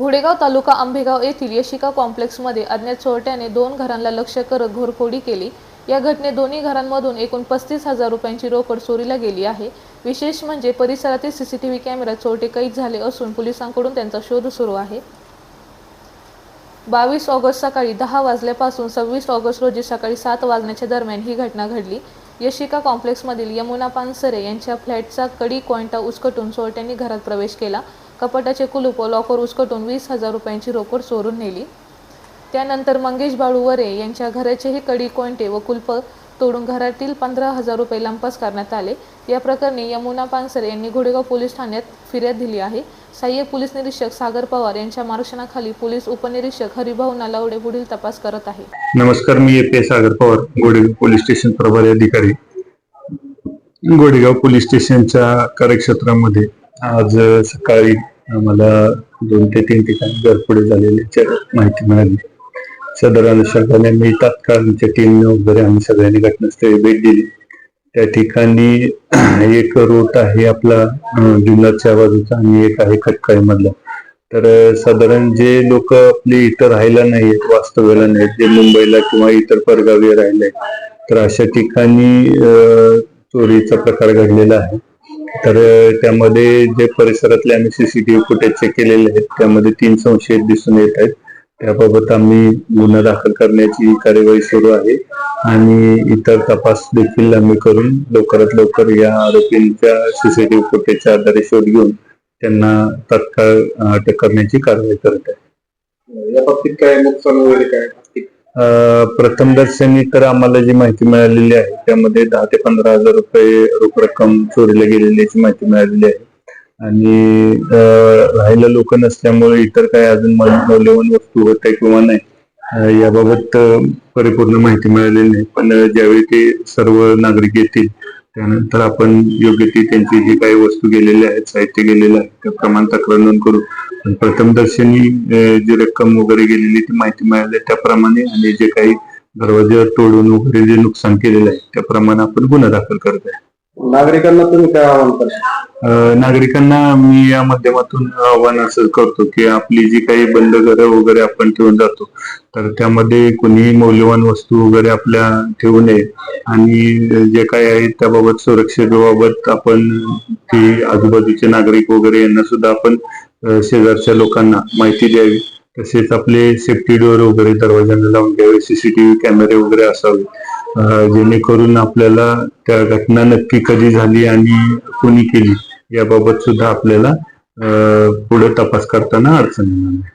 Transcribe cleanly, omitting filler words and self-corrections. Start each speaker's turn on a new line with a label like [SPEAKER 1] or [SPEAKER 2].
[SPEAKER 1] घोडेगाव तालुका आंबेगाव येथील यशिका कॉम्प्लेक्समध्ये अज्ञात चोरट्याने 2 घरांना लक्ष्य करत घरफोडी केली। या घटनेत दोन्ही घरांमधून एकूण 35,000 रुपयांची रोकड चोरीला गेली आहे। विशेष म्हणजे परिसरातील सीसीटीव्ही कॅमेऱ्यात चोरटे कैद झाले असून पोलिसांकडून त्यांचा शोध सुरू आहे। 22 ऑगस्ट सकाळी 10 वाजल्यापासून 26 ऑगस्ट रोजी सकाळी 7 वाजण्याच्या दरम्यान ही घटना घडली। यशिका कॉम्प्लेक्समधील यमुना पानसरे यांच्या फ्लॅटचा कडी कोयंटा उचकटून चोरट्यांनी घरात प्रवेश केला। कपाटाचे कुलूप व लॉकर उचकटून 20,000 रुपयांची रोकड चोरून नेली। त्यानंतर मंगेश बाळू वरे यांच्या घराचेही कडी कोयंटे व कुलप तोडून घरातील 15,000 रुपये लंपास करण्यात आले। या प्रकरणी यमुना पानसरे यांनी घोडेगाव पोलीस ठाण्यात फिर्याद दिली आहे। सहाय्यक पोलीस निरीक्षक सागर पवार यांच्या मार्गदर्शनाखाली पोलीस उपनिरीक्षक हरिभाऊ नलावडे पुढील तपास करत आहे।
[SPEAKER 2] नमस्कार, मी ए.पी. सागर पवार, घोडेगाव पोलीस स्टेशन प्रभारी अधिकारी। घोडेगाव पोलीस स्टेशनच्या कार्यक्षेत्रामध्ये आज सकाळी आम्हाला 2 ते 3 ठिकाणी घरफोडी झालेल्याची माहिती मिळाली। सदर अनुषंगाने मी तात्काळ आमच्या टीमने वगैरे आम्ही सगळ्यांनी घटनास्थळी भेट दिली। त्या ठिकाणी एक रूट आहे आपला जुन्नरच्या बाजूचा आणि एक आहे खटकाळी मधला। तर साधारण जे लोक आपले इतर राहायला नाहीत, वास्तव्याला नाहीत, जे मुंबईला किंवा इतर परगावी राहिले, तर अशा ठिकाणी चोरीचा प्रकार घडलेला आहे। तर त्यामध्ये जे परिसरातले आम्ही सीसीटीव्ही फुटेज चेक केलेले आहेत, त्यामध्ये 3 संशयित दिसून येत आहेत। त्याबाबत आम्ही गुन्हा दाखल करण्याची कार्यवाही सुरू आहे आणि इतर तपास देखील आम्ही करून लवकरात लवकर या आरोपींच्या सीसीटीव्ही फुटेजच्या आधारे शोध घेऊन त्यांना तात्काळ अटक करण्याची कारवाई करत आहे।
[SPEAKER 3] या बाबतीत काय नुकसान वगैरे काय?
[SPEAKER 2] प्रथमदर्शनी तर आम्हाला जी माहिती मिळालेली आहे त्यामध्ये 10 ते 15,000 रुपये रोख रक्कम चोरीला गेलेल्याची माहिती मिळालेली आहे आणि राहायला लोक नसल्यामुळे इतर काही अजून मौल्यवान वस्तू होत्या किंवा नाही याबाबत परिपूर्ण माहिती मिळालेली नाही। पण ज्यावेळी ते सर्व नागरिक येतील त्यानंतर आपण योग्य ती त्यांची जी काही वस्तू गेलेल्या आहेत, साहित्य गेलेलं आहे, त्याप्रमाणे तक्रार नोंद करू। पण प्रथमदर्शनी जी रक्कम वगैरे गेलेली ती माहिती मिळाली त्याप्रमाणे आणि जे काही दरवाजे तोडून वगैरे जे नुकसान केलेलं आहे त्याप्रमाणे आपण गुन्हा दाखल करत आहे।
[SPEAKER 3] नागरिकांना तुम्ही काय आवाहन करता?
[SPEAKER 2] नागरिकांना मी या माध्यमातून आवाहन असं करतो की आपली जी काही बंद घरं वगैरे आपण ठेवून जातो तर त्यामध्ये कोणी मौल्यवान वस्तू वगैरे आपल्या ठेवू नये आणि जे काही आहे त्याबाबत सुरक्षेबाबत आपण ती आजूबाजूचे नागरिक वगैरे यांना सुद्धा आपण शेजारच्या लोकांना माहिती द्यावी। तसेच आपले सेफ्टी डोअर वगैरे दरवाजांना लावून द्यावे, सीसीटीव्ही कॅमेरे वगैरे असावे जेणेकरून आपल्याला त्या घटना नक्की कधी झाली आणि कोणी केली याबाबत सुद्धा आपल्याला पुढे तपास करताना अडचण येणार नाही।